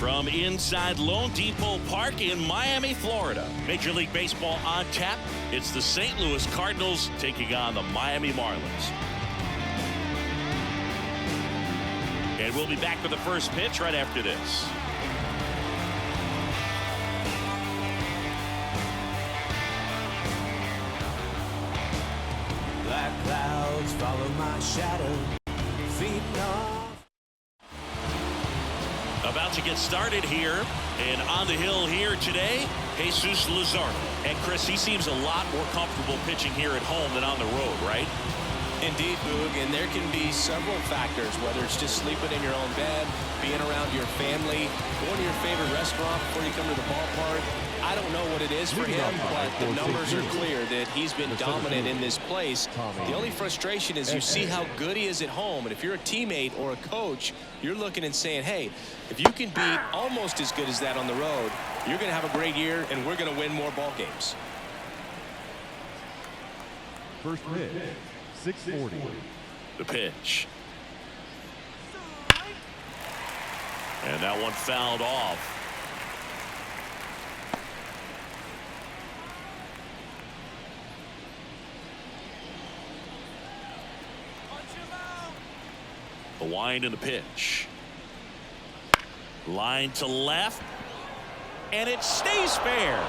from inside Lone Depot Park in Miami, Florida. Major League Baseball on tap. It's the St. Louis Cardinals taking on the Miami Marlins. And we'll be back with the first pitch right after this. Black clouds follow my shadow, feeding off. About to get started here, and on the hill here today, Jesus Luzardo. And Chris, he seems a lot more comfortable pitching here at home than on the road, right? Indeed, Boog, and there can be several factors, whether it's just sleeping in your own bed, being around your family, going to your favorite restaurant before you come to the ballpark. I don't know what it is for him, but the numbers are clear that he's been dominant in this place. The only frustration is you see how good he is at home, and if you're a teammate or a coach, you're looking and saying, hey, if you can be almost as good as that on the road, you're going to have a great year, and we're going to win more ball games. First pitch, 640. The pitch. And that one fouled off. The wind and the pitch. Line to left. And it stays fair.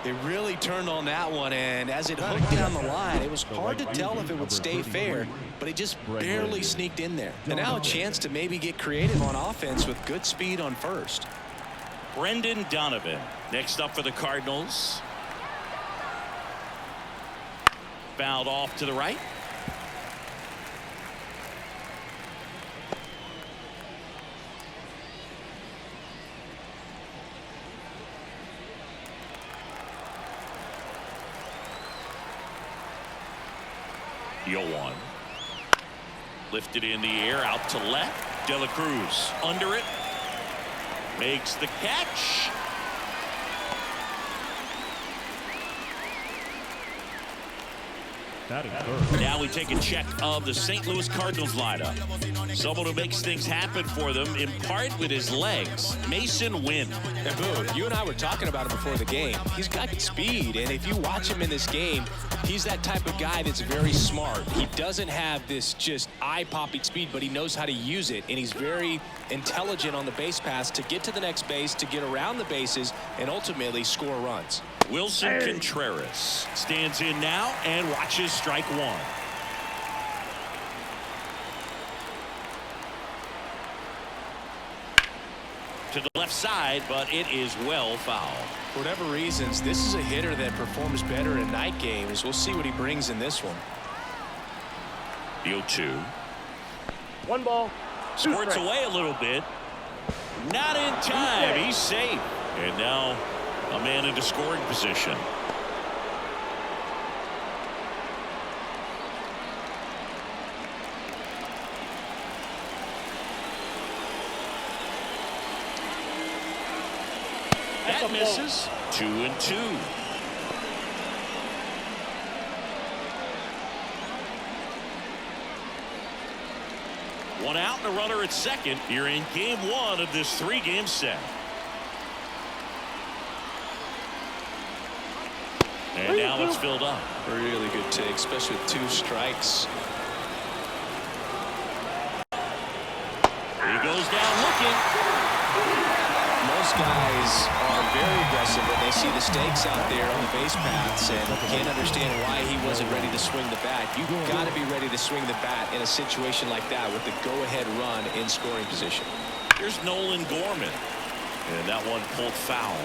They really turned on that one, and as it hooked down the line, it was hard to tell if it would stay fair, but it just barely sneaked in there. And now a chance to maybe get creative on offense with good speed on first. Brendan Donovan next up for the Cardinals. Fouled off to the right. Yoan lifted in the air out to left. De La Cruz under it, makes the catch. Now we take a check of the St. Louis Cardinals lineup. Someone who makes things happen for them in part with his legs. Mason Wynn. And Boo, you and I were talking about him before the game. He's got speed, and if you watch him in this game, he's that type of guy that's very smart. He doesn't have this just eye-popping speed, but he knows how to use it, and he's very intelligent on the base pass to get to the next base, to get around the bases, and ultimately score runs. Wilson Contreras stands in now and watches strike one. To the left side, but it is well fouled. For whatever reasons, this is a hitter that performs better in night games. We'll see what he brings in this one. The 0-2. One ball. Squirts away a little bit. Not in time. He's safe. And now a man into scoring position. That misses. 2-2. One out and a runner at second here in game one of this three-game set. And now it's filled up. Really good take, especially with two strikes. He goes down looking. Most guys are very aggressive when they see the stakes out there on the base paths and can't understand why he wasn't ready to swing the bat. You've got to be ready to swing the bat in a situation like that with the go-ahead run in scoring position. Here's Nolan Gorman. And that one pulled foul.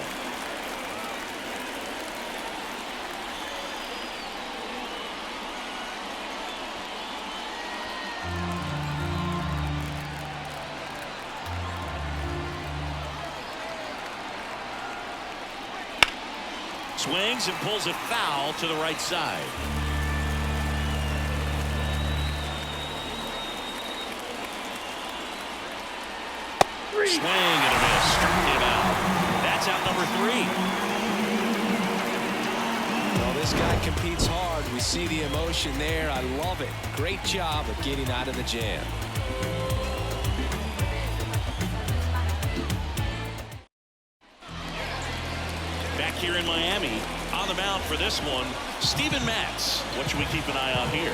Swings and pulls it foul to the right side. Swing and a miss. Struck him out. That's out number 3. Well, this guy competes hard. We see the emotion there. I love it. Great job of getting out of the jam. Back here in Miami, on the mound for this one, Steven Matz. What should we keep an eye on here?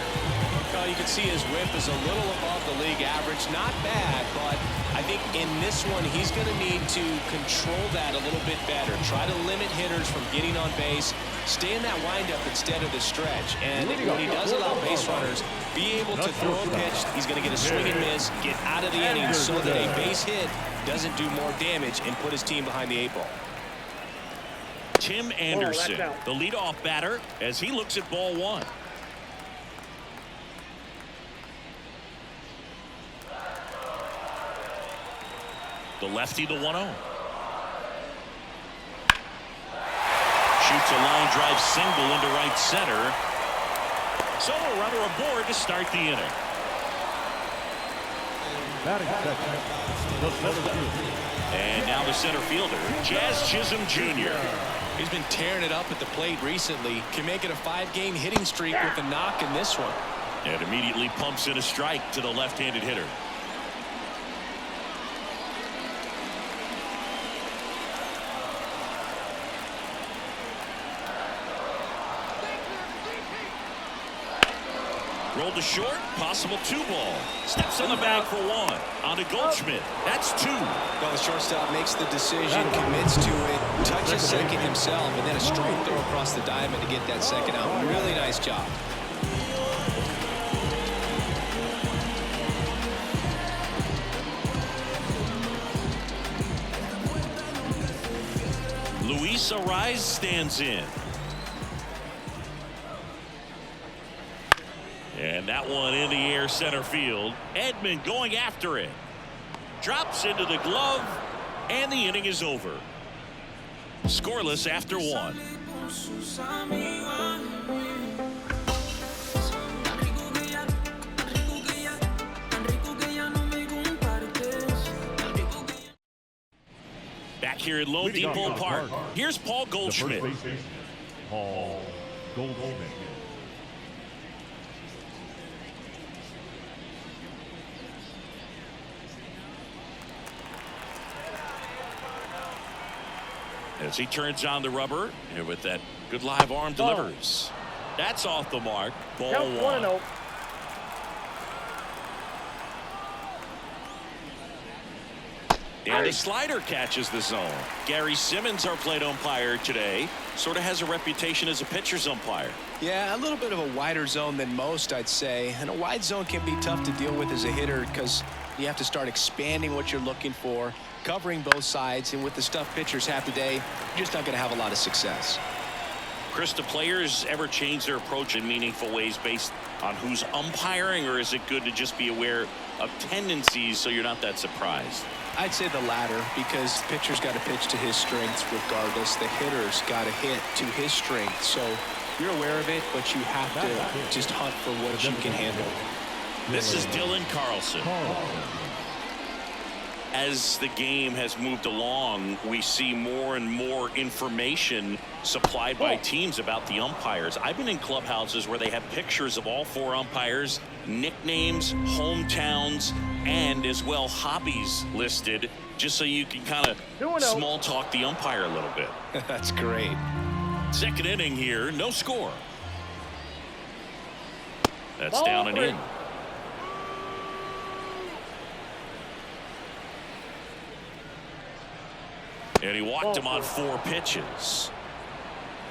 Well, you can see his whip is a little above the league average. Not bad, but I think in this one, he's going to need to control that a little bit better. Try to limit hitters from getting on base. Stay in that windup instead of the stretch. And when he does allow base runners, be able to throw a pitch, he's going to get a swing and miss, get out of the inning so that a base hit doesn't do more damage and put his team behind the 8 ball. Tim Anderson, the leadoff batter, as he looks at ball 1. The lefty, the 1-0. Shoots a line drive single into right center. So a runner aboard to start the inning. Batting second, the center fielder. And now the center fielder, Jazz Chisholm Jr. He's been tearing it up at the plate recently. Can make it a 5-game hitting streak with a knock in this one. And immediately pumps in a strike to the left-handed hitter. Rolled to short, possible 2-ball. Steps on the bag for 1. On to Goldschmidt. That's 2. Well, the shortstop makes the decision, commits to it, touches second himself, and then a straight throw across the diamond to get that second out. Really nice job. Luis Arraez stands in. And that one in the air center field. Edman going after it. Drops into the glove. And the inning is over. Scoreless after 1. Back here at Lone Depot Park. Here's Paul Goldschmidt. The first baseman, Paul Goldschmidt. As he turns on the rubber, and with that good live arm delivers. That's off the mark. Ball 1. 1-0. And the slider catches the zone. Gary Simmons, our plate umpire today, sort of has a reputation as a pitcher's umpire. Yeah, a little bit of a wider zone than most, I'd say. And a wide zone can be tough to deal with as a hitter because you have to start expanding what you're looking for, covering both sides. And with the stuff pitchers have today, you're just not going to have a lot of success. Chris, do players ever change their approach in meaningful ways based on who's umpiring, or is it good to just be aware of tendencies so you're not that surprised? I'd say the latter, because the pitcher's got to pitch to his strengths regardless. The hitter's got to hit to his strength. So you're aware of it, but you have to just hunt for what you can handle. This is Dylan Carlson. As the game has moved along, we see more and more information supplied by teams about the umpires. I've been in clubhouses where they have pictures of all 4 umpires, nicknames, hometowns, and as well hobbies listed, just so you can kind of small talk the umpire a little bit. That's great. Second inning here, no score. That's down and in. And he walked him on 4 pitches.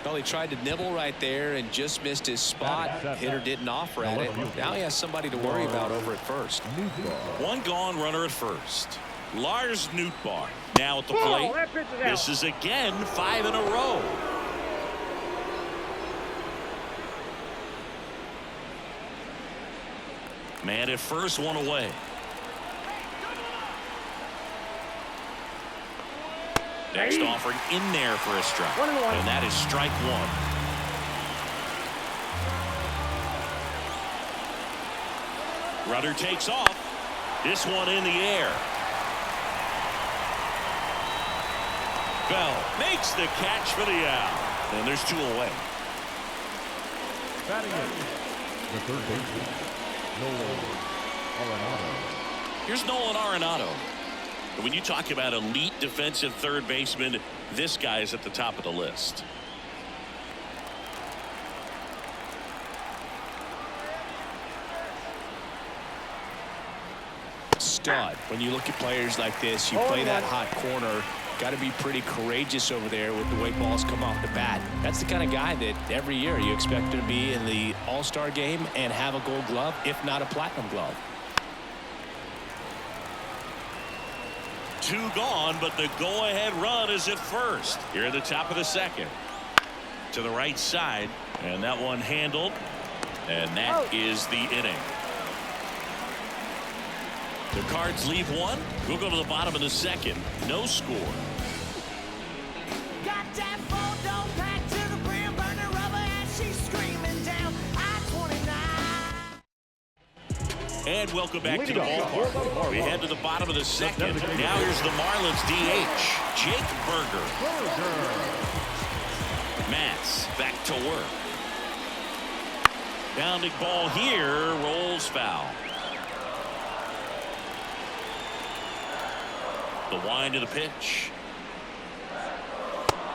Well, he tried to nibble right there and just missed his spot. Hitter didn't offer at it. Now he has somebody to worry about over at first. 1 gone runner at first. Lars Nootbaar now at the plate. This is again 5 in a row. Man at first, 1 away. Next offering in there for a strike. And that is strike 1. Runner takes off. This one in the air. Bell makes the catch for the out. And there's 2 away. Batting it, the third baseman, Nolan Arenado. Here's Nolan Arenado. When you talk about elite defensive third baseman, this guy is at the top of the list. Stud. When you look at players like this, you play that hot corner. Got to be pretty courageous over there with the way balls come off the bat. That's the kind of guy that every year you expect to be in the All-Star game and have a Gold Glove, if not a Platinum Glove. 2 gone, but the go-ahead run is at first. Here at the top of the second. To the right side, and that one handled, and that is the inning. The Cards leave one. We'll go to the bottom of the second. No score. Got that photo packed to the brim, burning rubber as she's screaming down I-29. And welcome back to the ballpark. We head to the bottom of the second. Now here's the Marlins DH, Jake Berger. Matz back to work. Bounding ball here, rolls foul. The wind of the pitch.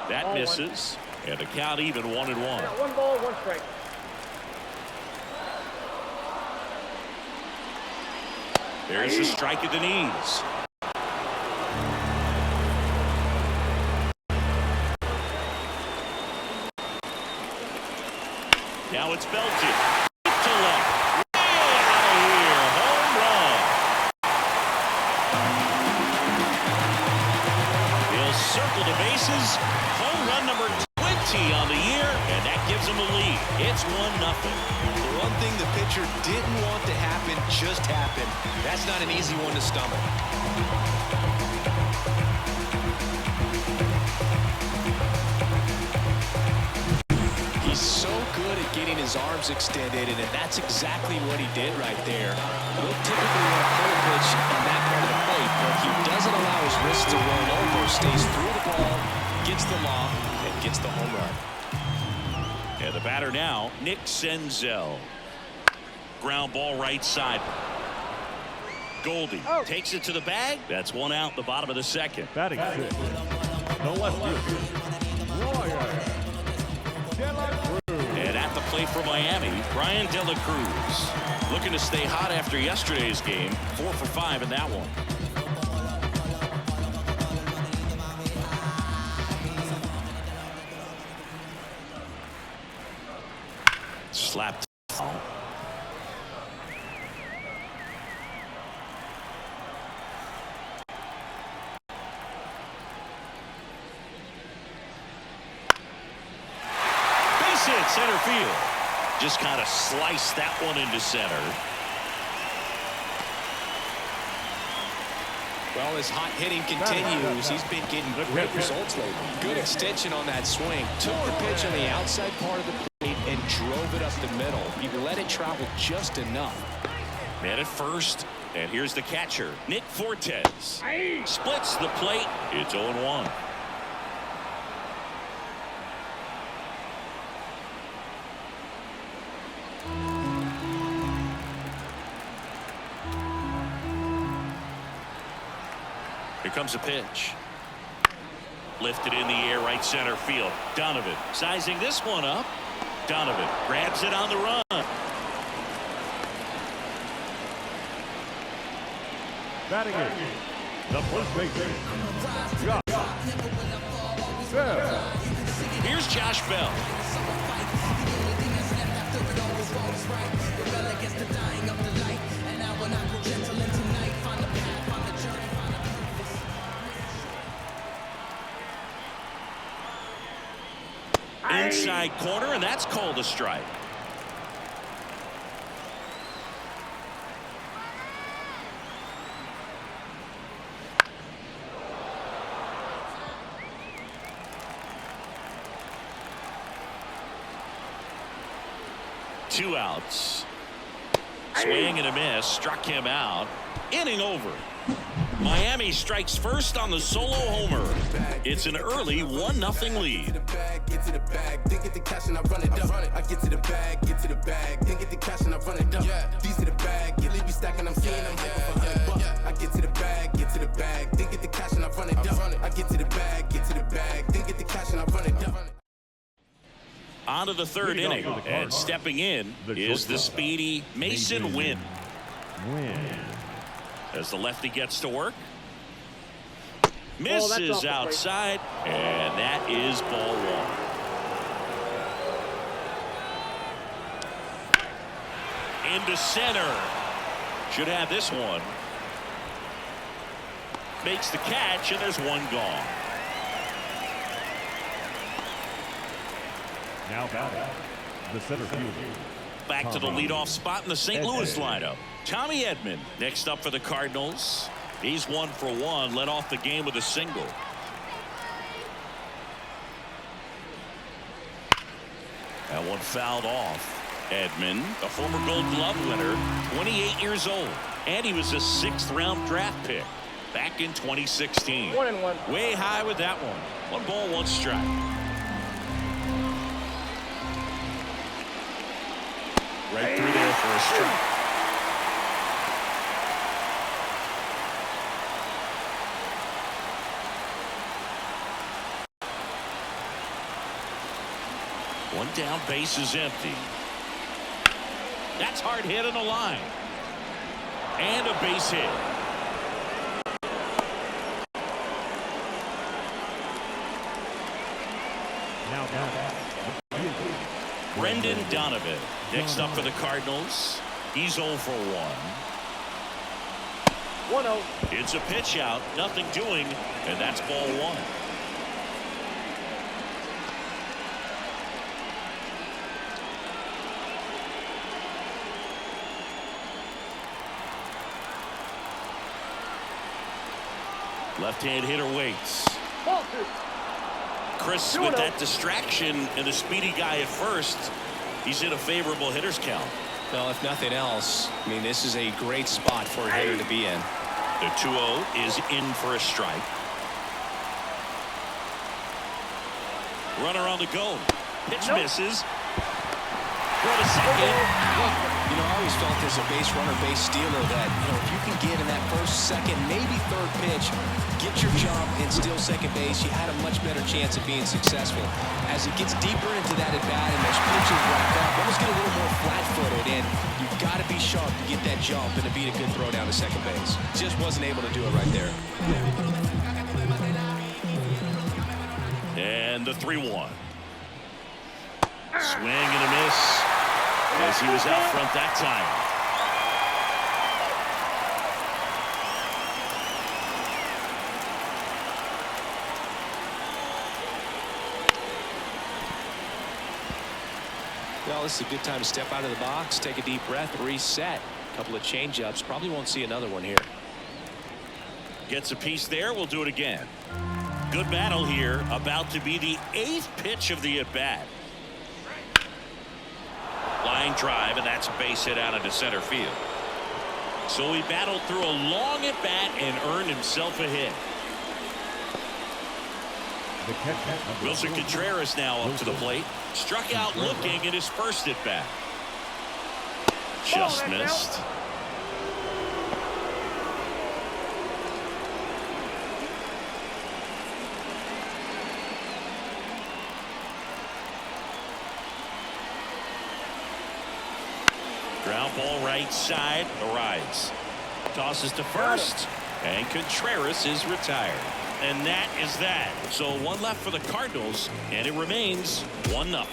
That misses. And the count even 1-1. 1 ball, 1 strike. There's a strike at the knees. Now it's belted. To left. Way out of here. Home run. He'll circle the bases. Home run number 20 on the year, and that gives him a lead. It's 1-0. The one thing the pitcher didn't want to happen just happened. That's not an easy one to stomach. He's so good at getting his arms extended, and that's exactly what he did right there. We'll typically want to pull a pitch on that part of the plate, but he doesn't allow his wrist to roll over, stays through the ball, gets the lob, and gets the home run. And the batter now, Nick Senzel. Ground ball right side. Goldie takes it to the bag. That's 1 out, the bottom of the second. Batting six, no left field, And at the plate for Miami, Brian De La Cruz. Looking to stay hot after yesterday's game. 4 for 5 in that one. Slapped. Base hit, center field. Just kind of sliced that one into center. Well, his hot hitting continues. He's been getting great results lately. Good extension on that swing. Took the pitch on the outside part of the plate and drove it up the middle. He let it travel just enough. Man at first, and here's the catcher, Nick Fortes. Splits the plate. It's 0-1. Here comes a pitch. Lifted in the air, right center field. Donovan sizing this one up. Donovan grabs it on the run. batting it, the first baseman, Josh Bell. Here's Josh Bell. Inside corner, and that's called a strike. Two outs. Swing and a miss. Struck him out. Inning over. Miami strikes first on the solo homer. It's an early 1-0 lead. Get to the bag, get to the bag, then get the cash and I run it up. I get to the bag, get to the the third inning, and stepping in is the speedy Mason Wynn. As the lefty gets to work. Misses outside, and that is ball one. Into center. Should have this one. Makes the catch, and there's one gone. Now batting, the center fielder. Back to the leadoff spot in the St. Louis lineup. Tommy Edman next up for the Cardinals. He's 1 for 1, led off the game with a single. That one fouled off. Edman, a former Gold Glove winner, 28 years old, and he was a 6th round draft pick back in 2016. 1-1. Way high with that one. 1 ball, 1 strike. Right through there for a strike. One down, base is empty. That's hard hit on the line. And a base hit. Now Brendan Donovan next up for the Cardinals. He's 0 for 1. 1-0. It's a pitch out, nothing doing, and that's ball 1. Left-hand hitter waits. Ball 2. Chris with that distraction and the speedy guy at first. He's in a favorable hitter's count. Well, if nothing else, I mean, this is a great spot for a hitter to be in. The 2-0 is in for a strike. Runner on the go. Pitch misses. For the second. You know, I always felt as a base runner, base stealer that, you know, if you can get in that first, second, maybe third pitch, get your jump and steal second base, you had a much better chance of being successful. As it gets deeper into that at bat and those pitches rack up, almost get a little more flat-footed, and you've got to be sharp to get that jump and to beat a good throw down to second base. Just wasn't able to do it right there. And the 3-1. Swing and a miss as he was out front that time. Well, this is a good time to step out of the box, take a deep breath, reset. A couple of change-ups. Probably won't see another one here. Gets a piece there. We'll do it again. Good battle here. About to be the 8th pitch of the at-bat. Line drive, and that's a base hit out into center field. So he battled through a long at-bat and earned himself a hit. Wilson Contreras now up to the plate. Struck out looking at his first at-bat. Just missed. Ground ball right side. Arrives. Tosses to first. And Contreras is retired. And that is that. So 1 left for the Cardinals. And it remains 1-0.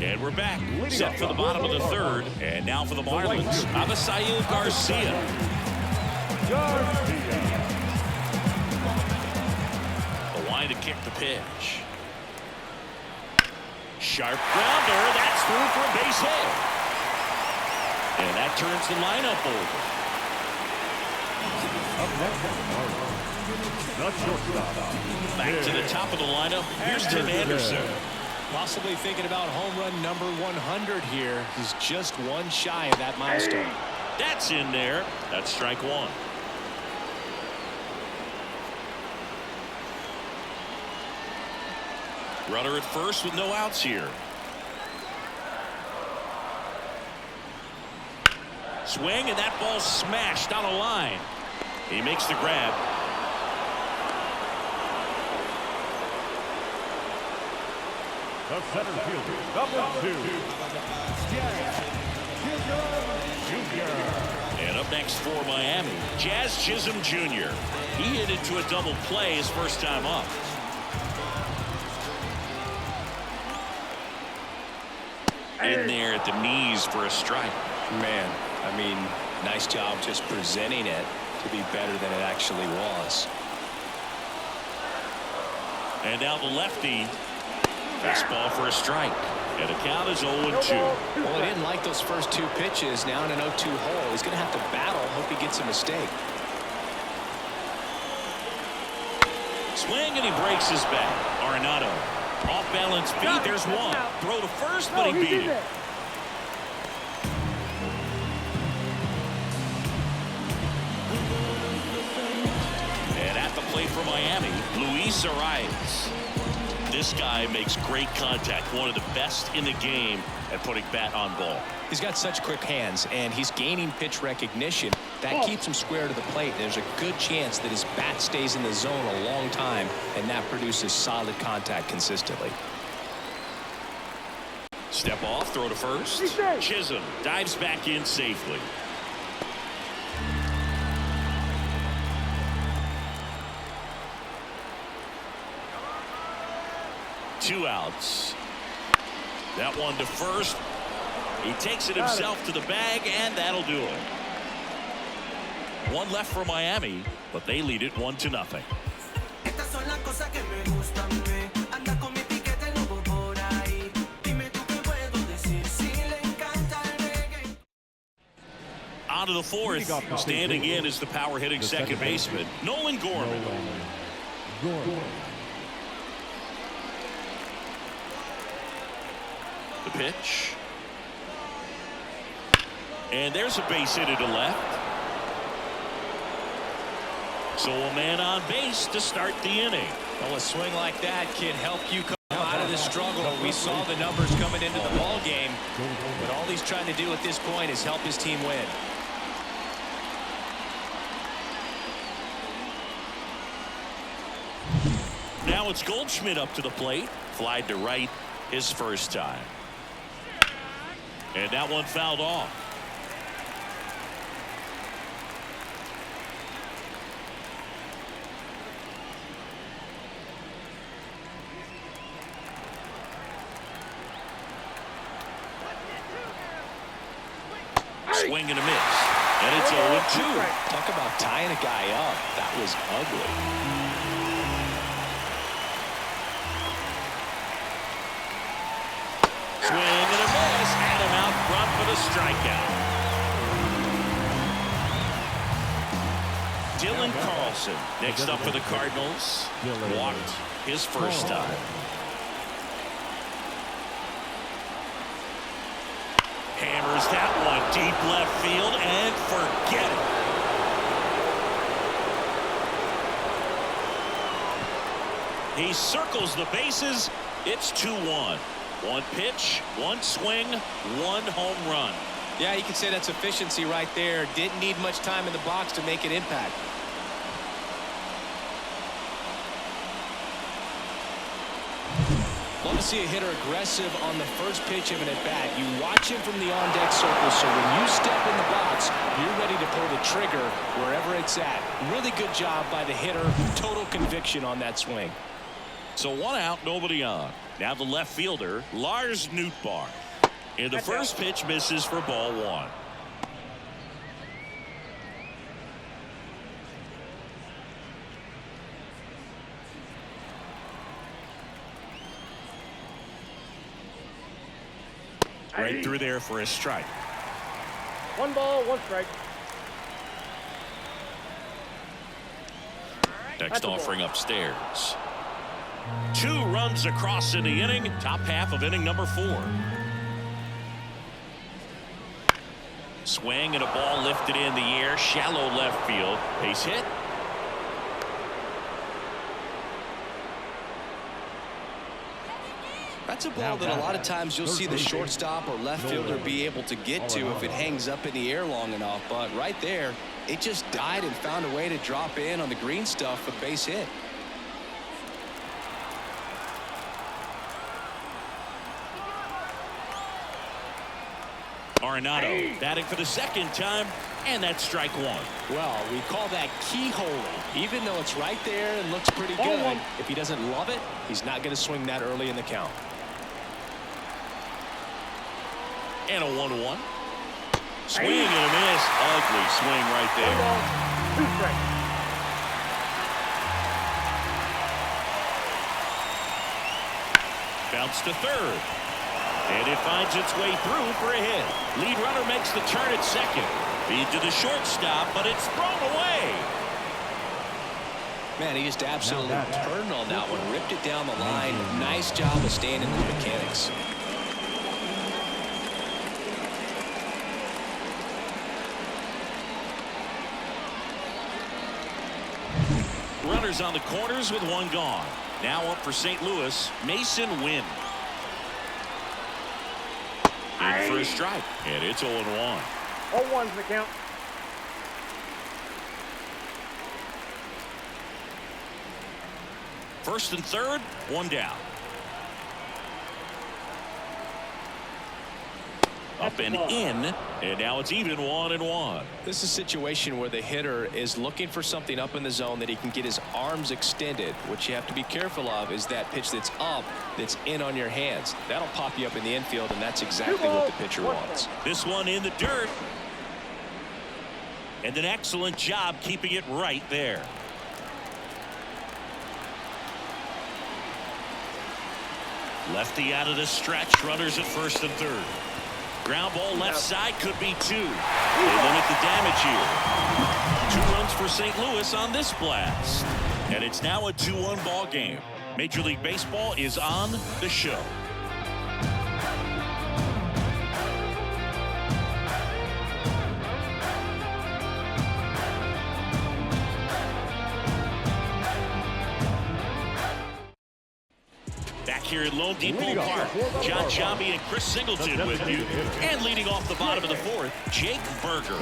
And we're back. Set for the bottom of the 3rd. And now for the Marlins. Avisail Garcia. To kick the pitch. Sharp grounder. That's through for a base hit. And that turns the lineup over. Back to the top of the lineup. Here's Tim Anderson. Possibly thinking about home run number 100 here. He's just 1 shy of that milestone. That's in there. That's strike 1. Runner at first with no outs here. Swing, and that ball smashed down a line. He makes the grab. The center fielder, number 2, And up next for Miami, Jazz Chisholm Jr. He hit into a double play his first time up. In there at the knees for a strike. Man, I mean, nice job just presenting it to be better than it actually was. And now the lefty. Fastball for a strike. And the count is 0-2. Well, he didn't like those first 2 pitches. Now in an 0-2 hole, he's going to have to battle. Hope he gets a mistake. Swing, and he breaks his bat. Arenado. Off balance feet. There's one. Throw to first, but he beat it. And at the plate for Miami, Luis Arias. This guy makes great contact. One of the best in the game at putting bat on ball. He's got such quick hands, and he's gaining pitch recognition. That keeps him square to the plate. There's a good chance that his bat stays in the zone a long time, and that produces solid contact consistently. Step off, throw to first. Chisholm dives back in safely. Two outs. That one to first. He takes it himself to the bag, and that'll do it. One left for Miami, but they lead it 1-0. On to the fourth. Standing in is the power hitting second baseman, Nolan Gorman. The pitch. And there's a base hit to left. So a man on base to start the inning. Well, a swing like that can help you come out of this struggle. We saw the numbers coming into the ball game, but all he's trying to do at this point is help his team win. Now it's Goldschmidt up to the plate. Flied to right his first time. And that one fouled off. Swing and a miss. And it's 0-2. Talk about tying a guy up. That was ugly. Swing and a miss. Had him out front for the strikeout. Dylan Carlson next up for the Cardinals. Walked his first time. Hammers that one deep left field and forget it. He circles the bases. It's 2-1. One pitch, one swing, one home run. Yeah, you can say that's efficiency right there. Didn't need much time in the box to make an impact. Love to see a hitter aggressive on the first pitch of an at-bat. You watch him from the on-deck circle, so when you step in the box, you're ready to pull the trigger wherever it's at. Really good job by the hitter. Total conviction on that swing. So one out, nobody on. Now the left fielder, Lars Nootbaar. And the first pitch misses for ball one. Right through there for a strike. 1 ball, 1 strike. Next offering upstairs. 2 runs across in the inning. Top half of inning number 4. Swing and a ball lifted in the air. Shallow left field. Base hit. That's a ball that a lot of times you'll see the shortstop or left fielder be able to get to if it hangs up in the air long enough. But right there, it just died and found a way to drop in on the green stuff with base hit. Arenado batting for the second time, and that's strike one. Well, we call that keyholing. Even though it's right there and looks pretty good, if he doesn't love it, he's not going to swing that early in the count. And a 1-1. Swing and a miss. Ugly swing right there. 2 strikes. Bounce to third. And it finds its way through for a hit. Lead runner makes the turn at second. Feed to the shortstop, but it's thrown away. Man, he just absolutely turned on that one. Ripped it down the line. Nice job of staying in the mechanics. Runners on the corners with one gone. Now up for St. Louis, Mason Wynn. In for a strike, and it's 0-1. 0-1's the count. First and third, one down. Up and in, and now it's even 1-1. This is a situation where the hitter is looking for something up in the zone that he can get his arms extended. What you have to be careful of is that pitch that's up, that's in on your hands. That'll pop you up in the infield, and that's exactly what the pitcher wants. This one in the dirt. And an excellent job keeping it right there. Lefty out of the stretch. Runners at first and third. Ground ball left side, could be 2. They limit the damage here. 2 runs for St. Louis on this blast. And it's now a 2-1 ball game. Major League Baseball is on the show. Here at Lone Depot Park, John Sciambi and Chris Singleton with you. And leading off the bottom of the fourth, Jake Berger.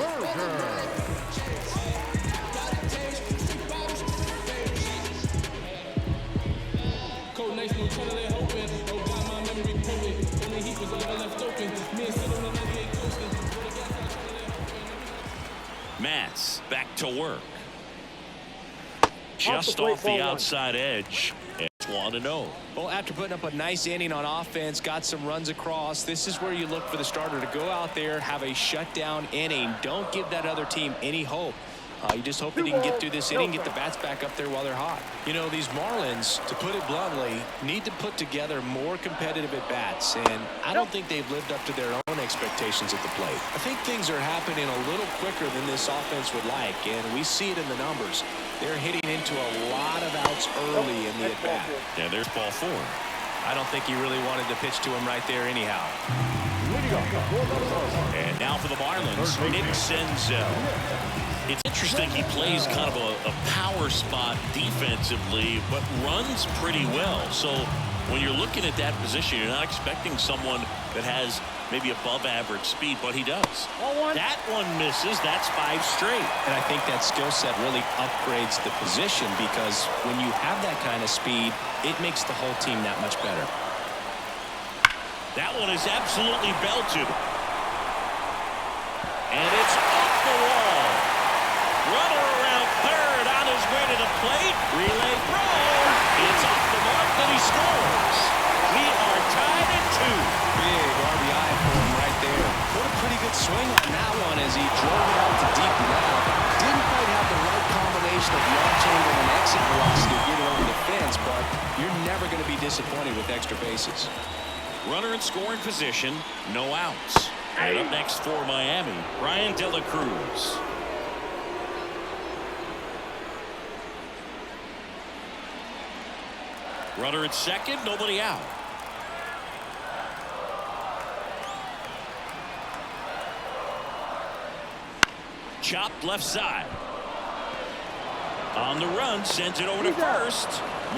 Matz back to work. Just off the outside edge. It's 1-0. Well, after putting up a nice inning on offense, got some runs across, this is where you look for the starter to go out there, have a shutdown inning. Don't give that other team any hope. You just hope that he can get through this inning, get the bats back up there while they're hot. You know, these Marlins, to put it bluntly, need to put together more competitive at-bats, and I don't think they've lived up to their own expectations at the plate. I think things are happening a little quicker than this offense would like, and we see it in the numbers. They're hitting into a lot of outs early in the at-bat. Yeah, there's ball 4. I don't think he really wanted to pitch to him right there anyhow. And now for the Marlins, Nick Senzel. It's interesting, he plays kind of a power spot defensively, but runs pretty well. So when you're looking at that position, you're not expecting someone that has maybe above average speed, but he does. That one misses. That's 5 straight. And I think that skill set really upgrades the position, because when you have that kind of speed, it makes the whole team that much better. That one is absolutely belted. And it's off the wall. Runner around third on his way to the plate. Relay throw. It's off the mark, and he scores. We are tied at 2. Big RBI for him right there. What a pretty good swing on that one as he drove it out to deep left. Didn't quite have the right combination of launch angle and exit velocity to get it over the fence, but you're never going to be disappointed with extra bases. Runner in scoring position, no outs. And up next for Miami, Brian De La Cruz. Runner at second, nobody out. Chopped left side. On the run, sends it over to first.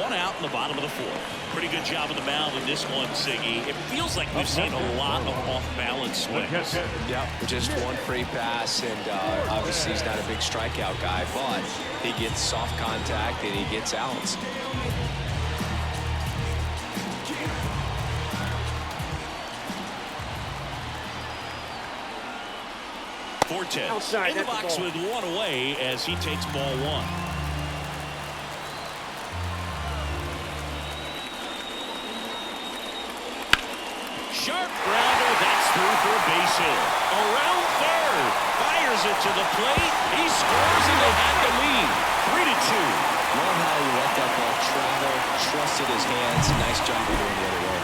One out in the bottom of the fourth. Pretty good job on the mound in this one, Siggy. It feels like we've seen a lot of off-balance swings. Yep, just one free pass, and obviously he's not a big strikeout guy, but he gets soft contact and he gets outs. Fortes Outside, in the that's box the ball. with one away as he takes ball one. Sharp grounder, that's through for a base hit. Around third, fires it to the plate. He scores and they have the lead. 3-2. Love how he let that ball travel, trusted his hands. Nice job of going the other way.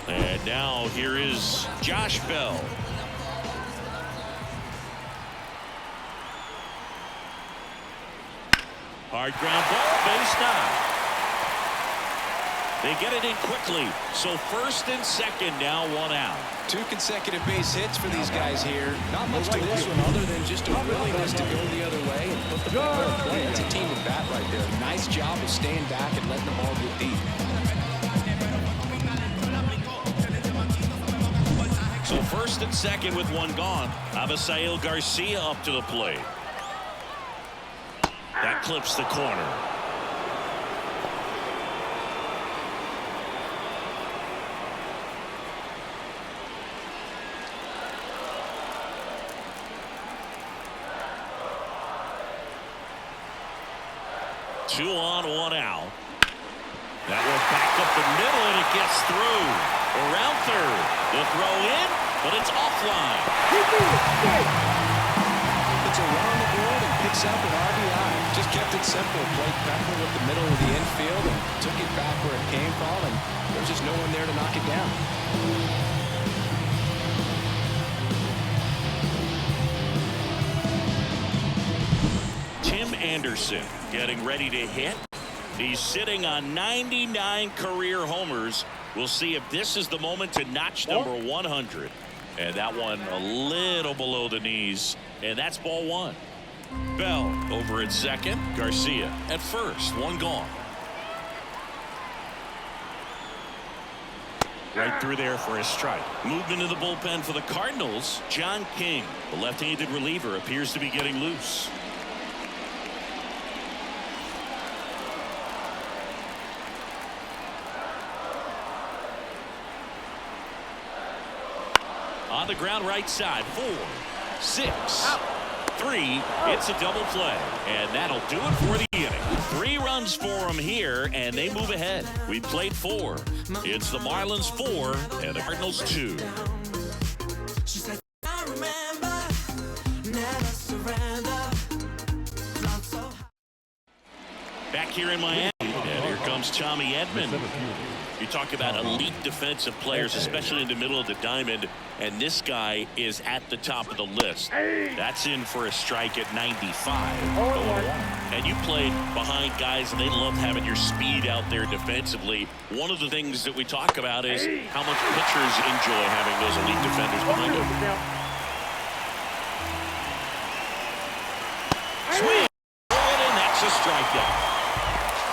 And now here is Josh Bell. Hard ground ball, base knock. They get it in quickly. So first and second now, one out. 2 consecutive base hits for these guys here. Not much to this one other than just a willingness to go the other way and put the ball in play. That's a team at bat right there. Nice job of staying back and letting the ball get deep. So first and second with one gone. Abisail Garcia up to the plate. That clips the corner. Two on, one out. That one back up the middle and it gets through. Around third. The throw in, but it's offline. It's a run on the board and picks up an RBI. Just kept it simple. Played Pepper with the middle of the infield and took it back where it came from, and there's just no one there to knock it down. Tim Anderson getting ready to hit. He's sitting on 99 career homers. We'll see if this is the moment to notch number 100. And that one a little below the knees. And that's ball one. Bell over at second. Garcia at first. One gone. Right through there for a strike. Movement in the bullpen for the Cardinals. John King, the left-handed reliever, appears to be getting loose. On the ground right side. 4, 6, 3. It's a double play. And that'll do it for the inning. 3 runs for them here, and they move ahead. We played 4. It's the Marlins 4 and the Cardinals 2. Back here in Miami, and here comes Tommy Edman. You talk about elite defensive players, especially in the middle of the diamond, and this guy is at the top of the list. That's in for a strike at 95. And you played behind guys, and they love having your speed out there defensively. One of the things that we talk about is how much pitchers enjoy having those elite defenders behind them. Swing, and that's a strikeout.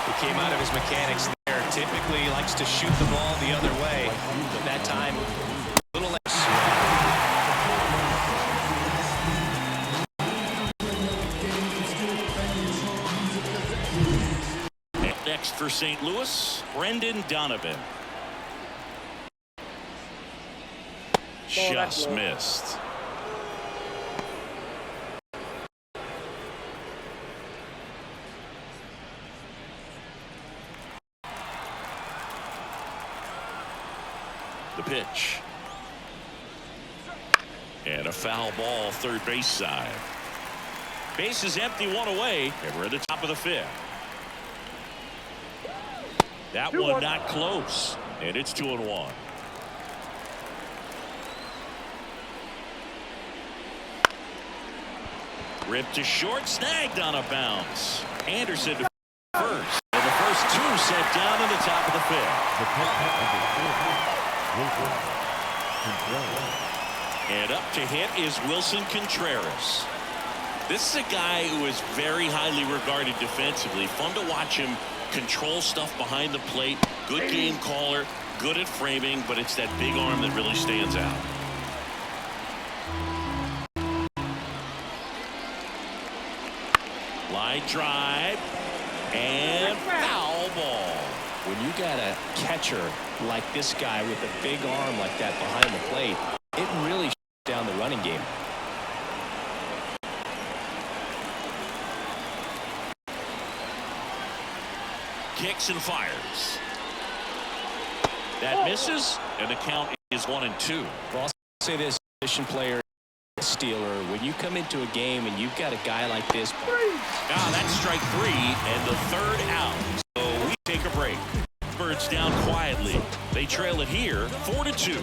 He came out of his mechanics there. Typically he likes to shoot the ball the other way, but that time a little less. Next for St. Louis, Brendan Donovan. Just missed. The pitch. And a foul ball, third base side. Base is empty, one away, and we're at the top of the 5th. That one not close, and it's 2-1. Ripped to short, snagged on a bounce. Anderson to first. And the first 2 set down in the top of the 5th. And up to hit is Wilson Contreras. This is a guy who is very highly regarded defensively. Fun to watch him control stuff behind the plate. Good game caller, good at framing, but it's that big arm that really stands out. Line drive and foul ball. When you got a catcher like this guy with a big arm like that behind the plate, it really shuts down the running game. Kicks and fires. That misses, and the count is 1-2. Well, I'll say this, position player, stealer, when you come into a game and you've got a guy like this. Now that's strike 3 and the third out. So we take a break. Birds down quietly. They trail it here 4-2.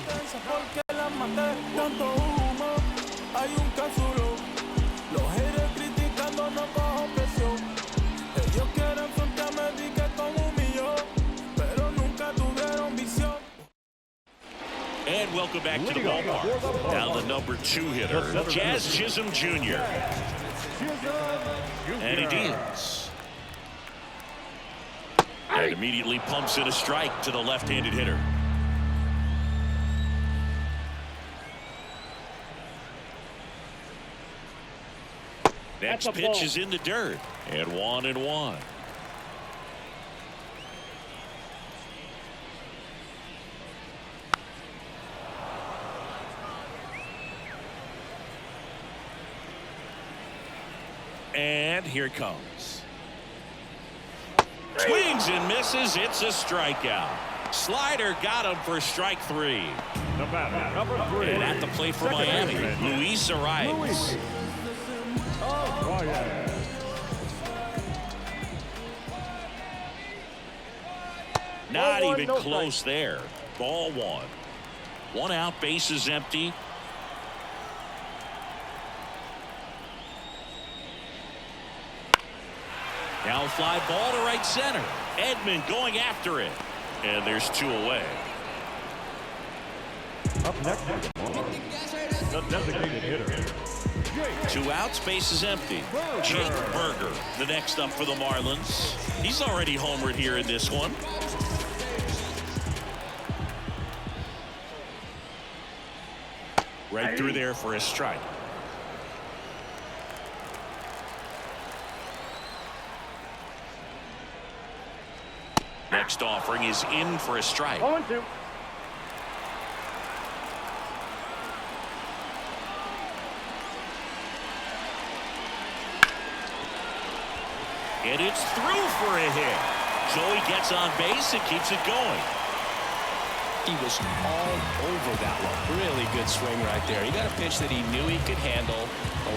And welcome back to the ballpark. Now the number 2 hitter, Jazz Chisholm Jr. And he deals. And immediately pumps in a strike to the left-handed hitter. Next pitch is in the dirt. And 1-1. And here it comes. Swings and misses. It's a strikeout. Slider got him for strike 3. Number 3. And at the plate for Miami, Luis Arias. Not even close there. Ball 1. 1 out, bases empty. Now a fly ball to right center. Edman going after it. And there's 2 away. Up next, the designated hitter. 2 outs, bases empty. Jake Berger, the next up for the Marlins. He's already homered here in this one. Right through there for a strike. Next offering is in for a strike. 0-2. And it's through for a hit. Joey gets on base and keeps it going. He was all over that one. Really good swing right there. He got a pitch that he knew he could handle,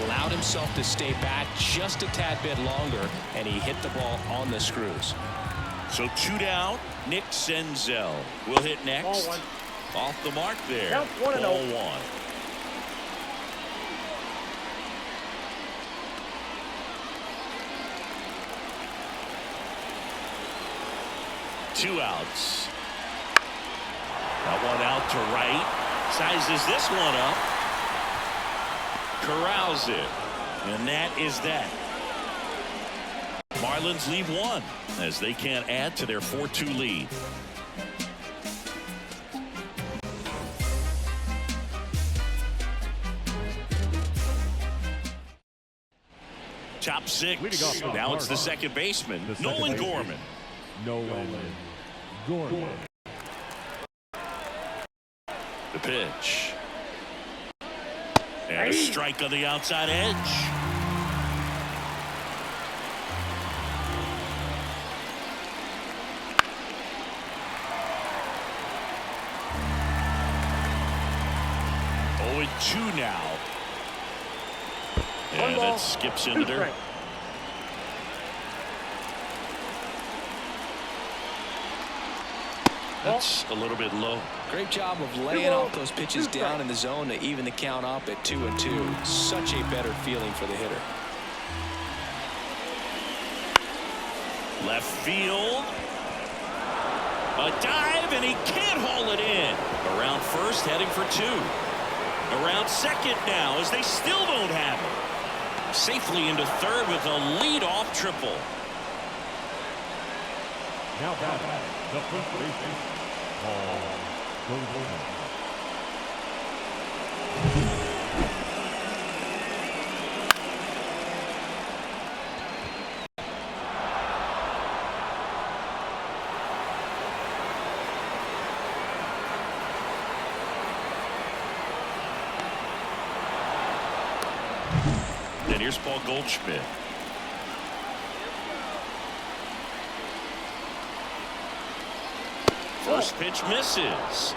allowed himself to stay back just a tad bit longer, and he hit the ball on the screws. So 2 down. Nick Senzel will hit next. Ball 1. Off the mark there. Count 1-0. Ball 1. Two outs. That one out to right. Sizes this one up. Corrals it. And that is that. Marlins leave 1 as they can't add to their 4-2 lead. Top 6. Now it's the second baseman, Nolan Gorman. The pitch. And a strike on the outside edge. Oh, and 2 now. And that skips in the dirt. That's a little bit low. Great job of laying off those pitches down in the zone to even the count up at 2-2. Such a better feeling for the hitter. Left field. A dive, and he can't haul it in. Around first, heading for 2. Around second now, as they still don't have it. Safely into third with a lead-off triple. Now batting, the first baseman, Paul Goldberg. And here's Paul Goldschmidt. First pitch misses.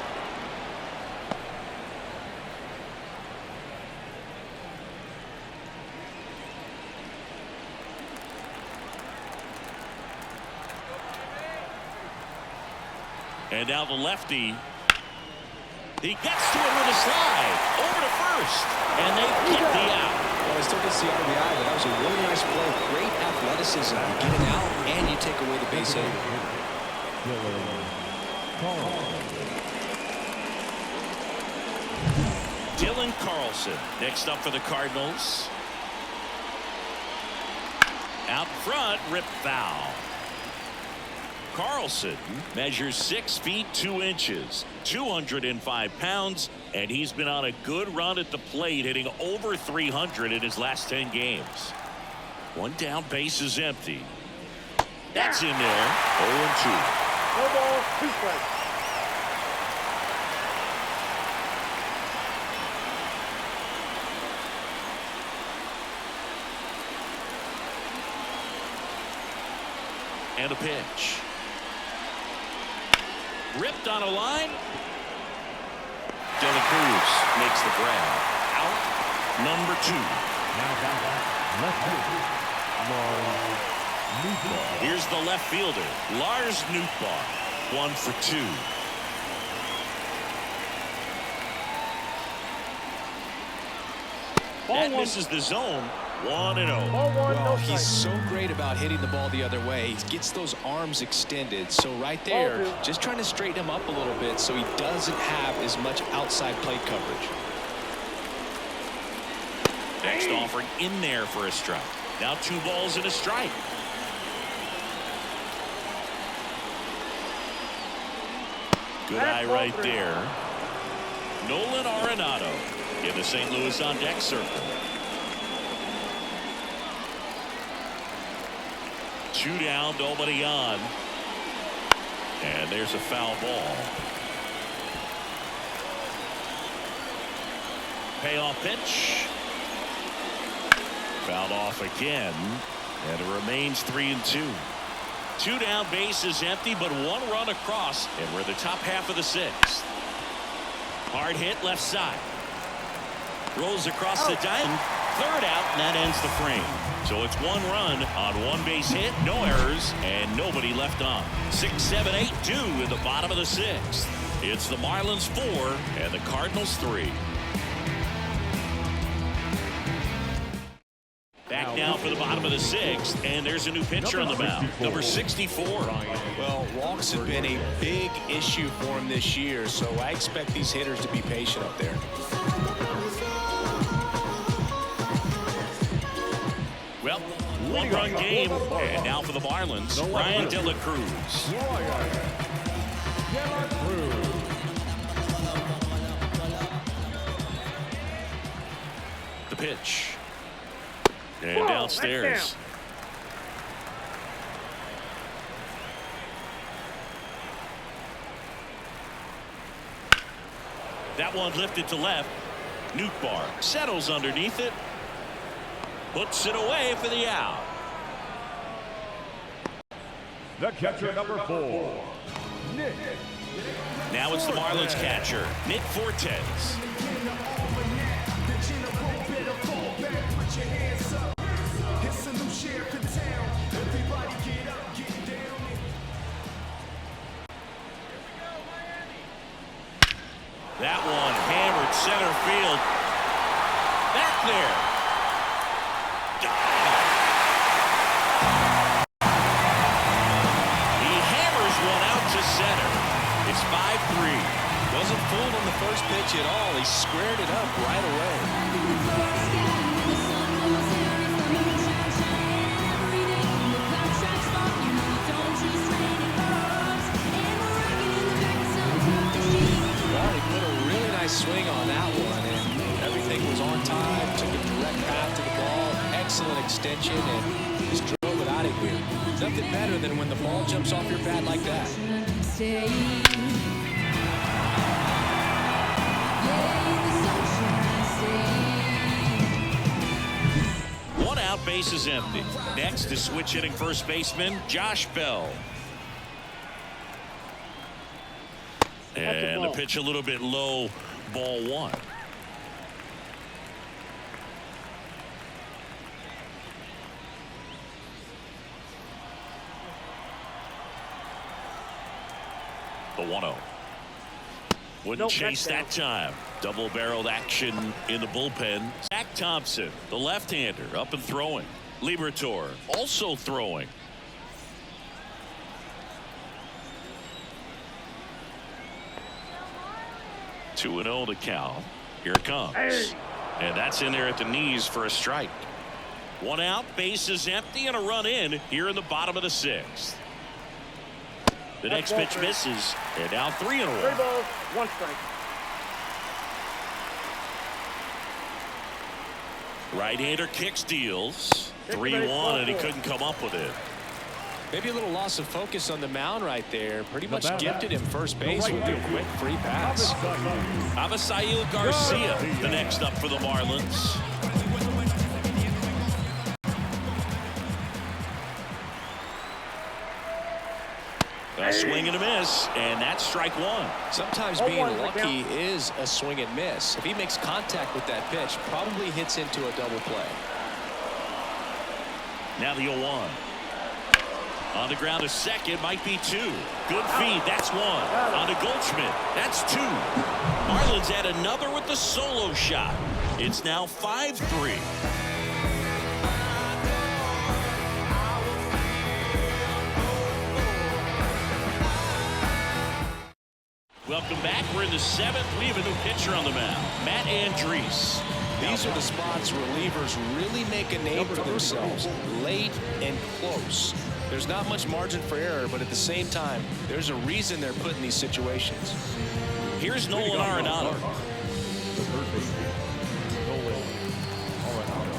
And now the lefty. He gets to it with a slide. Over to first. And they get the out. Well, I still get the RBI, but that was a really nice play. Great athleticism. You get it out, and you take away the base hit. Dylan Carlson next up for the Cardinals. Out front, rip foul. Carlson measures 6 feet 2 inches, 205 pounds, and he's been on a good run at the plate, hitting over 300 in his last 10 games. One down, base is empty. That's in there. 0-2. No balls, 2 strikes. And a pitch. Ripped on a line. Dylan Cruz makes the grab. Out number 2. Now batting, left fielder, Marlins. Here's the left fielder, Lars Nootbaar. 1 for 2. That misses the zone. 1-0. Ball 1, no Well, he's strikes. so great about hitting the ball the other way. He gets those arms extended. So right there, Ball 2. just trying to straighten him up a little bit so he doesn't have as much outside plate coverage. Next offering in there for a strike. Now 2 balls and a strike. Good eye right there. Nolan Arenado in the St. Louis on deck circle. 2 down, nobody on. And there's a foul ball. Payoff pitch. Fouled off again. And it remains 3-2. 2 down, base is empty, but 1 run across. And we're the top half of the 6th. Hard hit left side. Rolls across the diamond. 3rd out, and that ends the frame. So it's 1 run on 1 base hit, no errors, and nobody left on. 6, 7, 8, 2 in the bottom of the 6th. It's the Marlins 4 and the Cardinals 3. Back now for the bottom of the 6th, and there's a new pitcher on the mound. Number 64. Well, walks have been a big issue for him this year, so I expect these hitters to be patient up there. Well, 1-run game, and now for the Marlins, Ryan De La Cruz. The pitch. And downstairs. That one lifted to left. Nootbaar settles underneath it. Puts it away for the out. The catcher, number 4, Nick. Now it's the Marlins catcher, Nick Fortes. That one hammered center field. Back there. He hammers one out to center. Wasn't fooled on the first pitch at all. He squared it up right away. Well, he put a really nice swing on that one, and everything was on time. Took a direct path to the ball. Excellent extension, and just drove it out of here. Nothing better than when the ball jumps off your bat like that. One out, base is empty. Next is switch hitting first baseman Josh Bell. And the pitch a little bit low, ball one. The 1-0. Wouldn't chase that time. Double-barreled action in the bullpen. Zach Thompson, the left-hander, up and throwing. Liberatore also throwing. 2-0 to count. Here it comes. And that's in there at the knees for a strike. One out, base is empty, and a run in here in the bottom of the sixth. The next pitch misses, and now 3-1. 3 balls, 1 strike. Right-hander kicks, deals. 3-1, and he couldn't come up with it. Maybe a little loss of focus on the mound right there. Pretty much gifted him first base with a quick free pass. Avisail Garcia, the next up for the Marlins. A swing and a miss, and that's strike one. Sometimes being lucky is a swing and miss. If he makes contact with that pitch, probably hits into a double play. Now the 0-1. On the ground to second, might be 2. Good feed, that's 1. On to Goldschmidt, that's 2. Marlins add another with the solo shot. It's now 5-3. Welcome back. We're in the 7th. We have a new pitcher on the mound, Matt Andriese. These are the spots relievers really make a name for themselves, late and close. There's not much margin for error, but at the same time, there's a reason they're put in these situations. Here's Nolan Arenado. The third baseman, Nolan Arenado.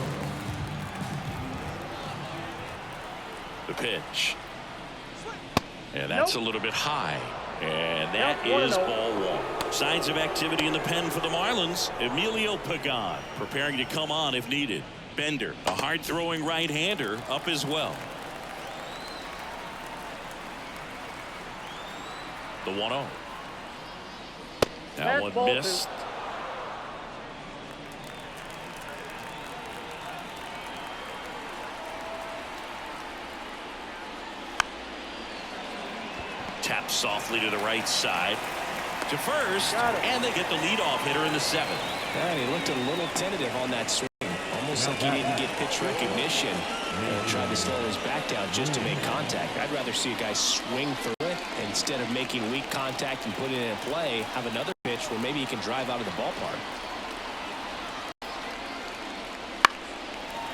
The pitch. And that's a little bit high. And that is ball one. Signs of activity in the pen for the Marlins. Emilio Pagan preparing to come on if needed. Bender, a hard-throwing right-hander, up as well. The 1-0. That one missed. Tap softly to the right side. To first, and they get the leadoff hitter in the 7th. And he looked a little tentative on that swing. Almost like he didn't get pitch recognition. And tried to slow his back down just to make contact. I'd rather see a guy swing through it instead of making weak contact and putting it in play. Have another pitch where maybe he can drive out of the ballpark.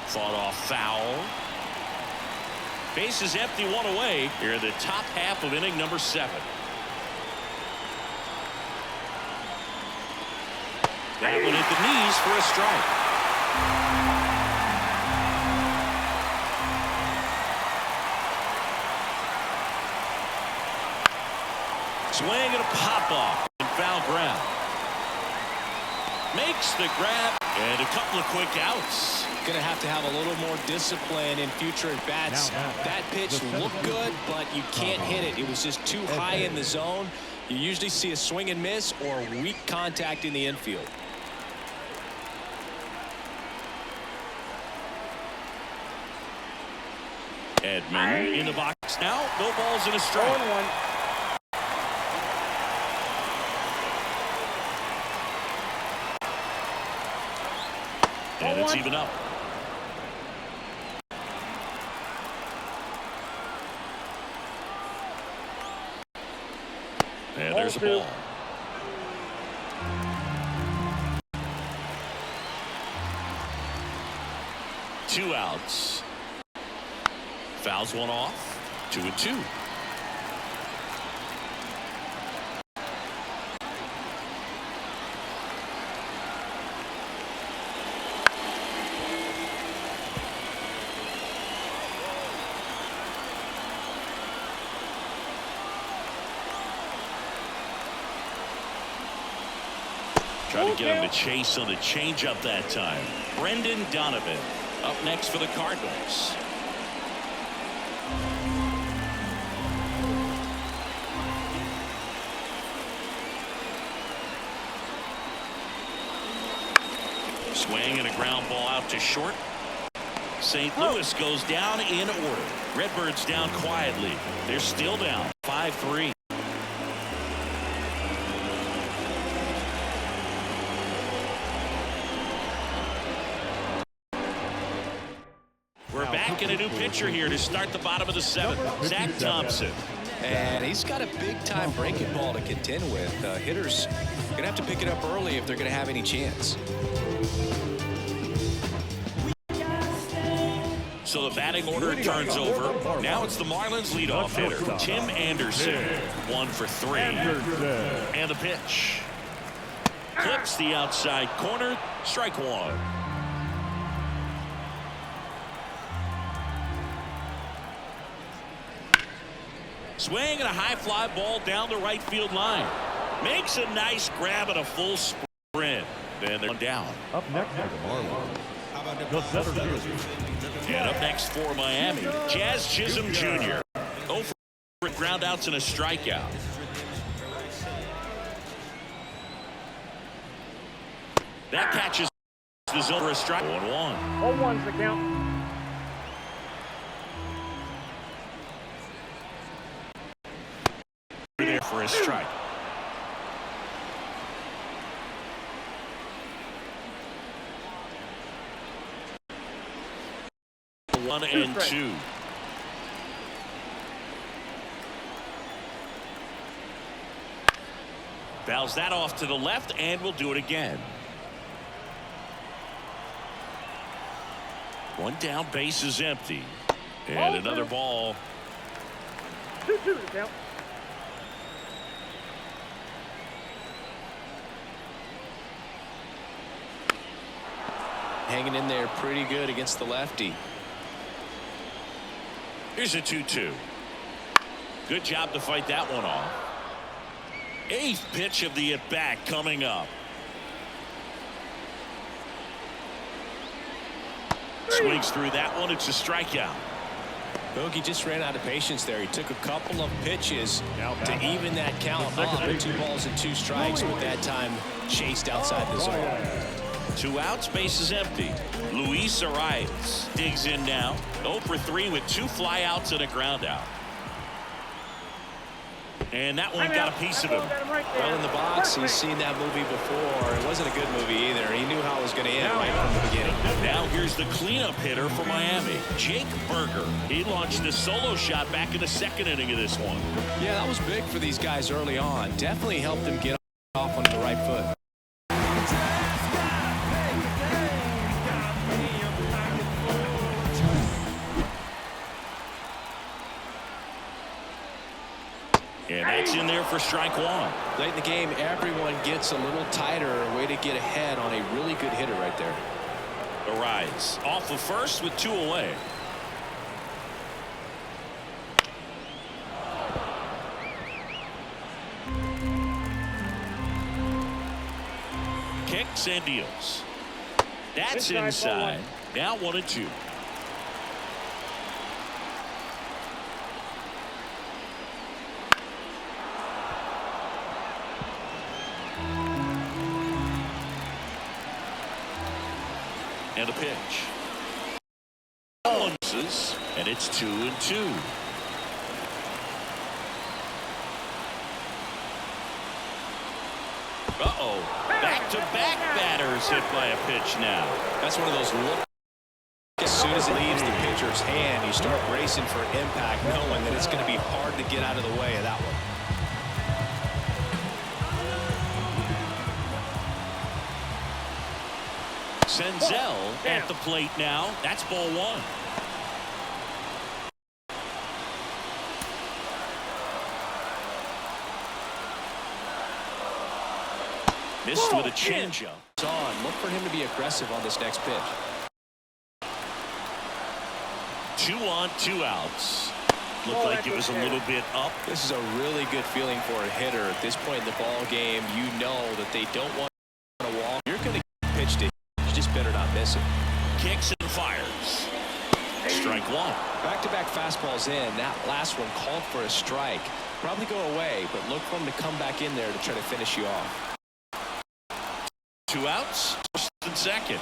Fought off foul. Base is empty, 1 away. Here in the top half of inning number 7. That one at the knees for a strike. Swing and a pop off and foul ground. Makes the grab and a couple of quick outs. Going to have a little more discipline in future at bats. That pitch looked good, but you can't hit it. It was just too high in the zone. You usually see a swing and miss or weak contact in the infield. Edman in the box now. No balls and a strike. 0-1. And it's even up. And there's a ball. 2 outs. Fouls one off. 2-2. Trying to get him to chase on the changeup that time. Brendan Donovan up next for the Cardinals. Swing and a ground ball out to short. St. Louis goes down in order. Redbirds down quietly. They're still down 5-3. We're back in a new pitcher here to start the bottom of the 7th. Zach Thompson. And he's got a big-time breaking ball to contend with. Hitters going to have to pick it up early if they're going to have any chance. So the batting order turns over. Now it's the Marlins leadoff hitter, Tim Anderson. 1 for 3. And the pitch. Clips the outside corner. Strike 1. Swing and a high fly ball down the right field line. Makes a nice grab and a full sprint. Then they're down. Up next for the Marlins, the center fielder. And up next for Miami, Jazz Chisholm Jr. 0 for ground outs and a strikeout. That catches the zone for a strike. 1-1. 0-1's the count. There for a strike. One and 2. Fouls that off to the left, and we'll do it again. One down, base is empty. And another ball. 2-2 the count. Hanging in there pretty good against the lefty. Here's a 2-2. Good job to fight that one off. 8th pitch of the at-bat coming up. Swings through that one. It's a strikeout. Bogey just ran out of patience there. He took a couple of pitches to even that count on 2 balls and 2 strikes, but that time chased outside the zone. 2 outs, base is empty. Luis Arias digs in now. 0 for 3 with 2 flyouts and a ground out. And that one got a piece of him. Well, in the box, he's seen that movie before. It wasn't a good movie either. He knew how it was going to end right from the beginning. Now here's the cleanup hitter for Miami, Jake Berger. He launched a solo shot back in the 2nd inning of this one. Yeah, that was big for these guys early on. Definitely helped them get off on the right foot. And that's in there for strike 1. Late in the game, everyone gets a little tighter. A way to get ahead on a really good hitter right there. Arias off of first with 2 away. Kicks and deals. That's inside. Now 1-2. And a pitch. And it's 2-2. Back-to-back batters hit by a pitch now. That's one of those looks. As soon as it leaves the pitcher's hand, you start bracing for impact, knowing that it's going to be hard to get out of the way of that one. Senzel at the plate now. That's ball one. Missed with a changeup. On. Look for him to be aggressive on this next pitch. 2 on, 2 outs. Looked like it was a little bit up. This is a really good feeling for a hitter at this point in the ball game. You know that they don't want to walk. You're going to pitch to him. You just better not miss it. Kicks and fires. Strike one. Back-to-back fastballs in. That last one called for a strike. Probably go away, but look for him to come back in there to try to finish you off. 2 outs, first and second.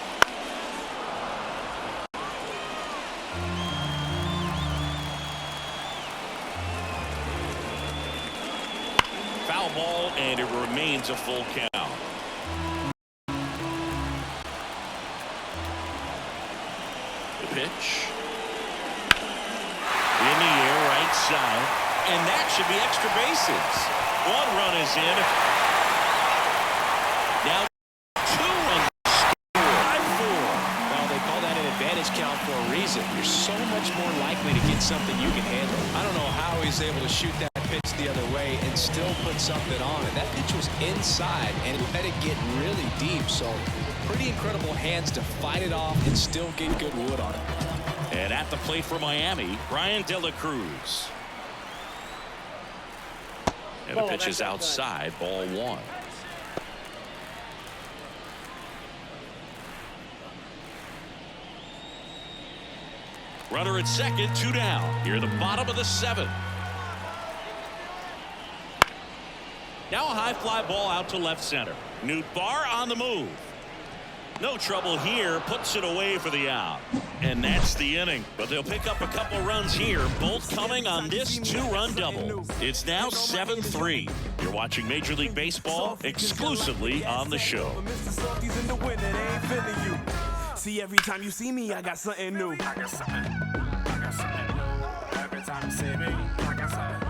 Foul ball, and it remains a full count. The pitch. In the air, right side. And that should be extra bases. 1 run is in. Now 2 runs scored. 5-4. Well, they call that an advantage count for a reason. You're so much more likely to get something you can handle. I don't know how he's able to shoot that pitch the other way and still put something on it. That pitch was inside and it let it get really deep. So pretty incredible hands to fight it off and still get good wood on it. And at the plate for Miami, Brian De La Cruz. And the pitch is outside, ball one. Runner at second, 2 down. Here at the bottom of the 7th. Now a high fly ball out to left center. Newt Barr on the move. No trouble here, puts it away for the out. And that's the inning. But they'll pick up a couple runs here, both coming on this 2-run double. It's now 7-3. You're watching Major League Baseball exclusively on the show. See, every time you see me, I got something new. I got something. I got something new. Every time you see me, I got something.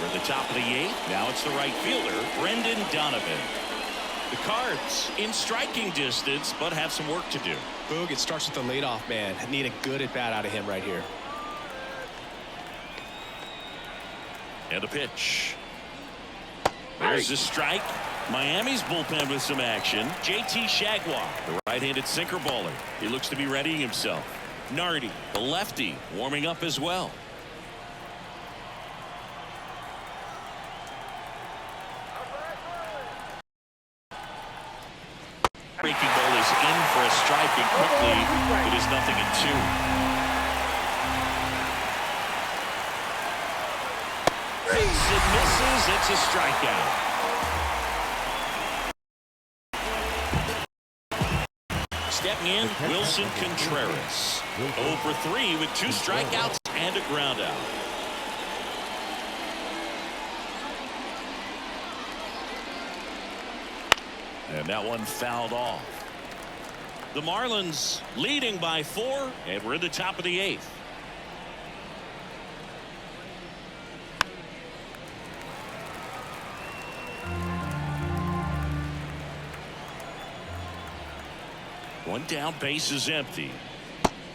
We're at the top of the 8th. Now it's the right fielder, Brendan Donovan. The Cards in striking distance, but have some work to do. Boog, it starts with the leadoff man. Need a good at-bat out of him right here. And the pitch. There's the strike. Miami's bullpen with some action. JT Shagwar, the right-handed sinker baller. He looks to be readying himself. Nardi, the lefty, warming up as well. Breaking ball is in for a strike, and quickly it is 0-2. It misses. It's a strikeout. Stepping in, Wilson Contreras. 0 for 3 with 2 strikeouts and a ground out. And that one fouled off. The Marlins leading by 4, and we're in the top of the 8th. One down, base is empty.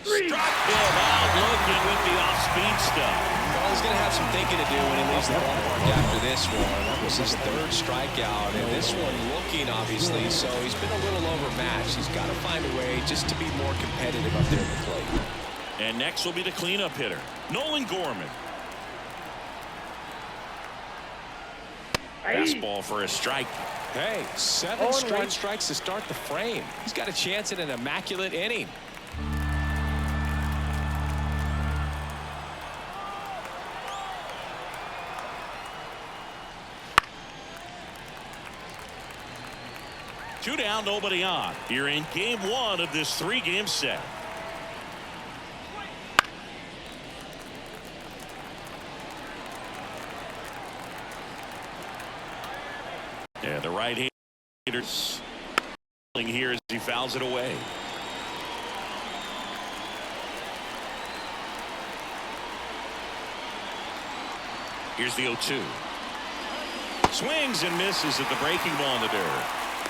Struck him out looking with the off-speed stuff. Well, he's going to have some thinking to do when he leaves the ballpark after this one. That was his 3rd strikeout, and this one looking, obviously, so he's been a little overmatched. He's got to find a way just to be more competitive up there at the plate. And next will be the cleanup hitter, Nolan Gorman. Fastball for a strike. Hey, 7 straight strikes to start the frame. He's got a chance at an immaculate inning. Two down, nobody on. Here in game 1 of this 3-game set. Yeah, the right-hander's here as he fouls it away. Here's the 0-2. Swings and misses at the breaking ball in the dirt.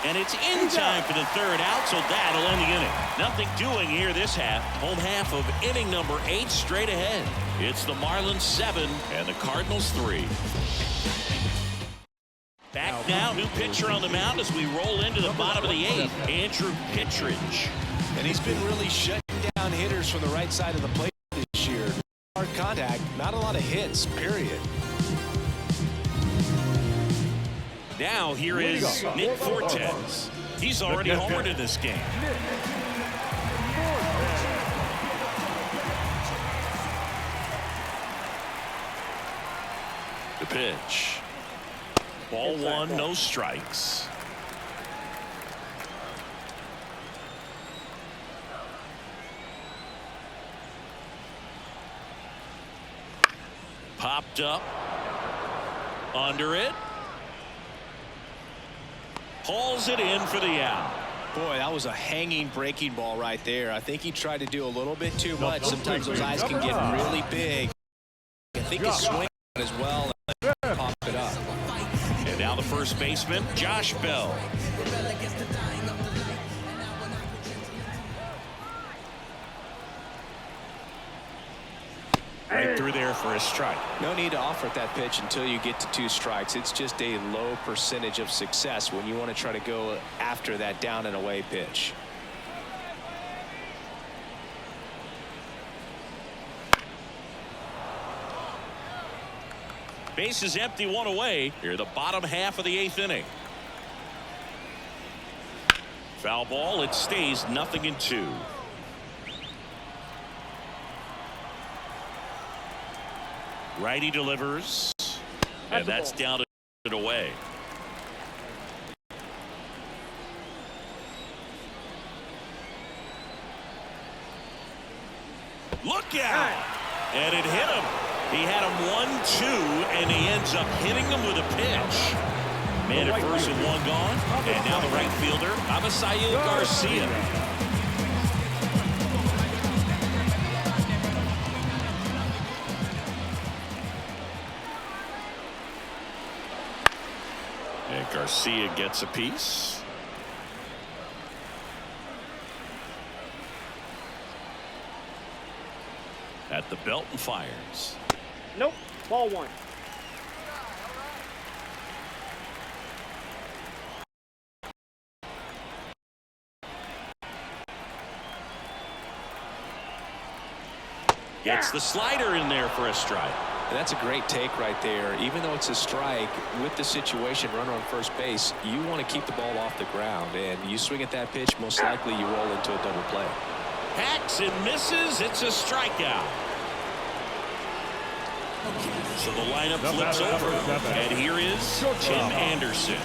And it's in time for the third out, so that'll end the inning. Nothing doing here this half. Home half of inning number 8 straight ahead. It's the Marlins 7 and the Cardinals 3. Back now, new pitcher on the mound as we roll into the bottom of the 8th, Andrew Kittredge. And he's been really shutting down hitters from the right side of the plate this year. Hard contact, not a lot of hits, period. Now here is Nick Fortes. He's already homered in this game. The pitch. Ball 1, no strikes. Popped up. Under it. Hauls it in for the out. Boy, that was a hanging breaking ball right there. I think he tried to do a little bit too much. Sometimes those eyes can get really big. I think his swing as well and pop it up. And now the first baseman, Josh Bell. Right through there for a strike. No need to offer that pitch until you get to 2 strikes. It's just a low percentage of success when you want to try to go after that down and away pitch. Base is empty, 1 away. Here the bottom half of the 8th inning. Foul ball. It stays 0-2. Righty delivers, and that's down and away. Look out! And it hit him. He had him 1-2, and he ends up hitting him with a pitch. Man at first with 1 gone, and now the right fielder, Avisail Garcia. Garcia gets a piece. At the belt and fires. Nope. Ball 1. Gets the slider in there for a strike. And that's a great take right there. Even though it's a strike, with the situation, runner on first base, you want to keep the ball off the ground. And you swing at that pitch, most likely you roll into a double play. Hacks and misses. It's a strikeout. So the lineup flips over. And here is Tim Anderson.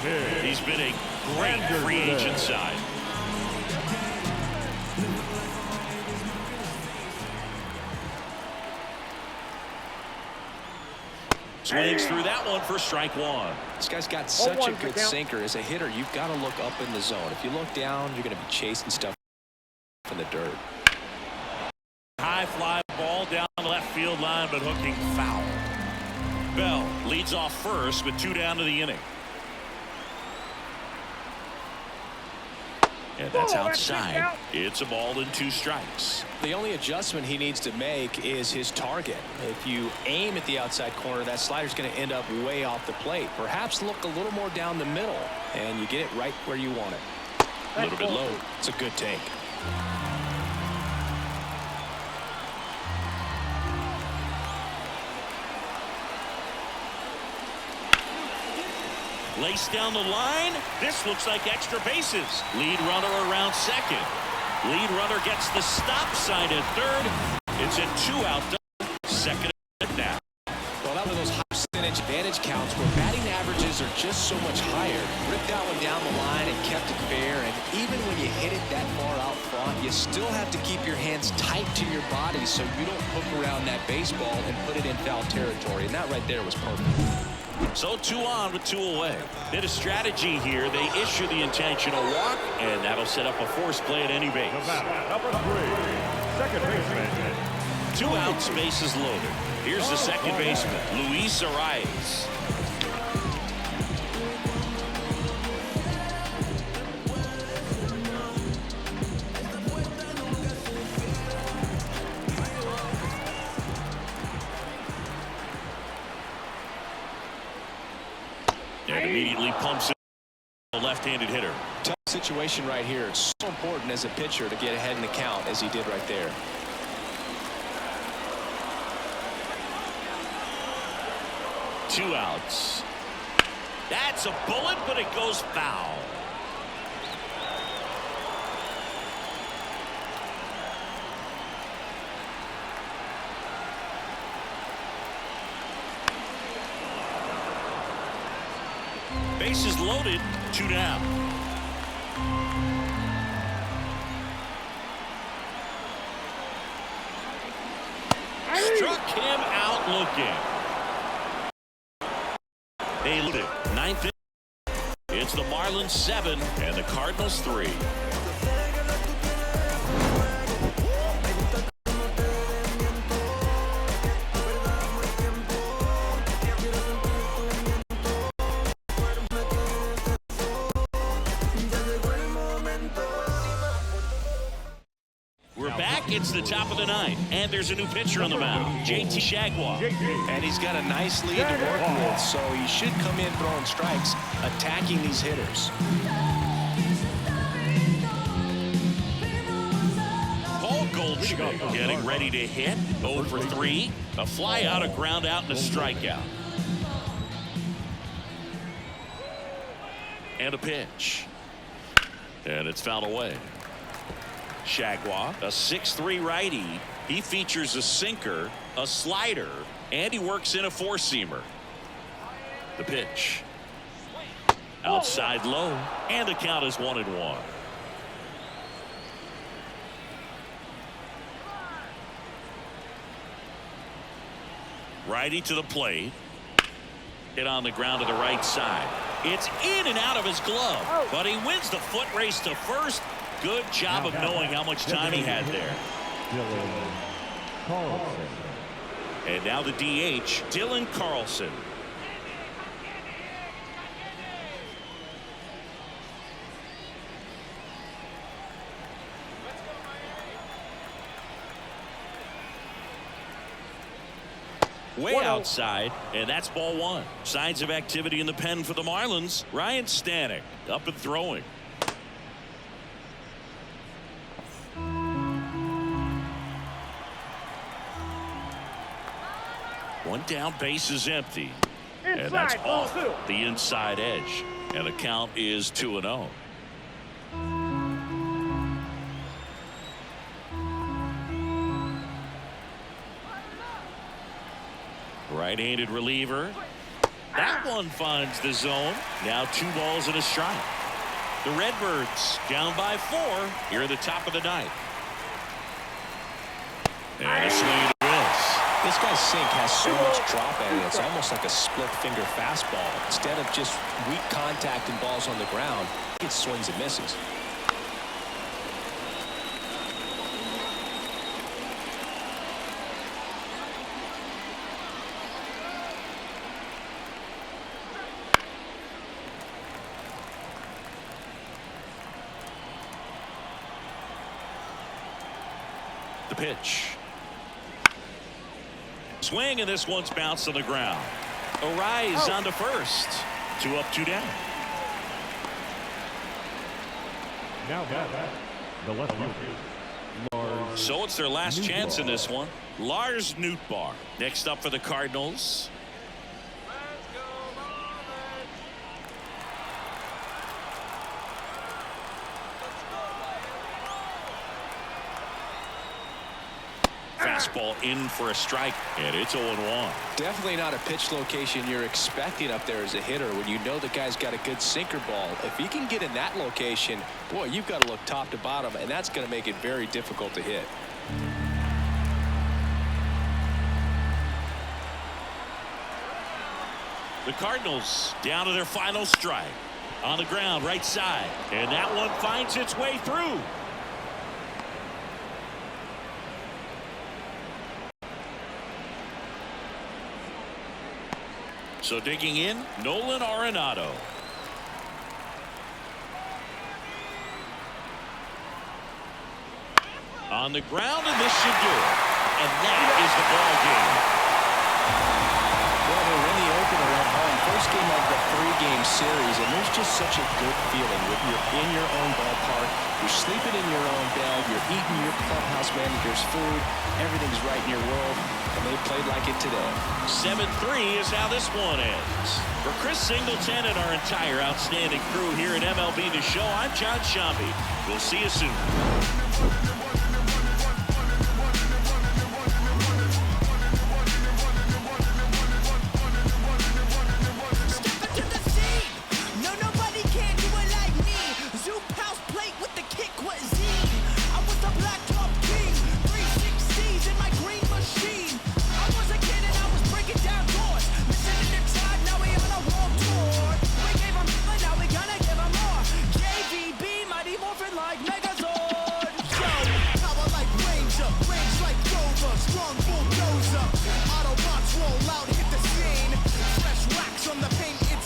He's been a great free agent side. Swings through that one for strike 1. This guy's got such a good sinker. As a hitter, you've got to look up in the zone. If you look down, you're going to be chasing stuff in the dirt. High fly ball down the left field line, but hooking foul. Bell leads off first with 2 down to the inning. And that's outside. It's a ball and 2 strikes. The only adjustment he needs to make is his target. If you aim at the outside corner, that slider's going to end up way off the plate. Perhaps look a little more down the middle, and you get it right where you want it. A little bit low. It's a good take. Laced down the line. This looks like extra bases. Lead runner around second. Lead runner gets the stop sign at third. It's a 2-out. Second down. Well, that was those high percentage advantage counts where batting averages are just so much higher. Ripped that one down the line and kept it fair. And even when you hit it that far out front, you still have to keep your hands tight to your body so you don't hook around that baseball and put it in foul territory. And that right there was perfect. So 2 on with 2 away. Bit of strategy here. They issue the intentional walk, and that'll set up a forced play at any base. Number 3, second baseman. 2 outs, bases loaded. Here's the second baseman, Luis Arias. Immediately pumps it. A left-handed hitter. Tough situation right here. It's so important as a pitcher to get ahead in the count as he did right there. Two outs. That's a bullet, but it goes foul. Bases loaded, 2 down. Struck him out looking. They lead it. 9th inning. It's the Marlins 7 and the Cardinals 3. We're back. It's the top of the 9th, and there's a new pitcher on the mound, JT Jaguar. And he's got a nice lead to work with, so he should come in throwing strikes, attacking these hitters. Paul Goldschmidt getting ready to hit. 0 for 3. A fly out, a ground out, and a strikeout. And a pitch. And it's fouled away. Jaguar, a 6'3" righty. He features a sinker, a slider, and he works in a four-seamer. The pitch. Outside low, and the count is 1-1. Righty to the plate. Hit on the ground to the right side. It's in and out of his glove, but he wins the foot race to first. Good job of knowing how much time he had there. And now the DH, Dylan Carlson. Way outside, and that's ball 1. Signs of activity in the pen for the Marlins. Ryan Stanek up and throwing. One down, base is empty. And that's off the inside edge. And the count is 2-0. Right-handed reliever. That one finds the zone. Now 2 balls and a strike. The Redbirds down by 4 here at the top of the 9th. And a swing and a miss. This guy's sink has so much drop at it. It's almost like a split-finger fastball. Instead of just weak contact and balls on the ground, it swings and misses. The pitch. Swing, and this one's bounced on the ground. Arise on to first. 2 up, 2 down. Now the left fielder. So it's their last chance in this one. Lars Nootbaar next up for the Cardinals. Fastball in for a strike, and it's 0-1. Definitely not a pitch location you're expecting up there as a hitter when you know the guy's got a good sinker ball. If he can get in that location, boy, you've got to look top to bottom, and that's going to make it very difficult to hit. The Cardinals down to their final strike. On the ground, right side, and that one finds its way through. So digging in, Nolan Arenado. On the ground, and this should do it. And that is the ball game. Well, they're in the opener at home. First game of the 3-game series, and there's just such a good feeling when you're in your own ballpark, you're sleeping in your own bed, you're eating your clubhouse manager's food, everything's right in your world, and they played like it today. 7-3 is how this one ends. For Chris Singleton and our entire outstanding crew here at MLB The Show, I'm John Shambi. We'll see you soon.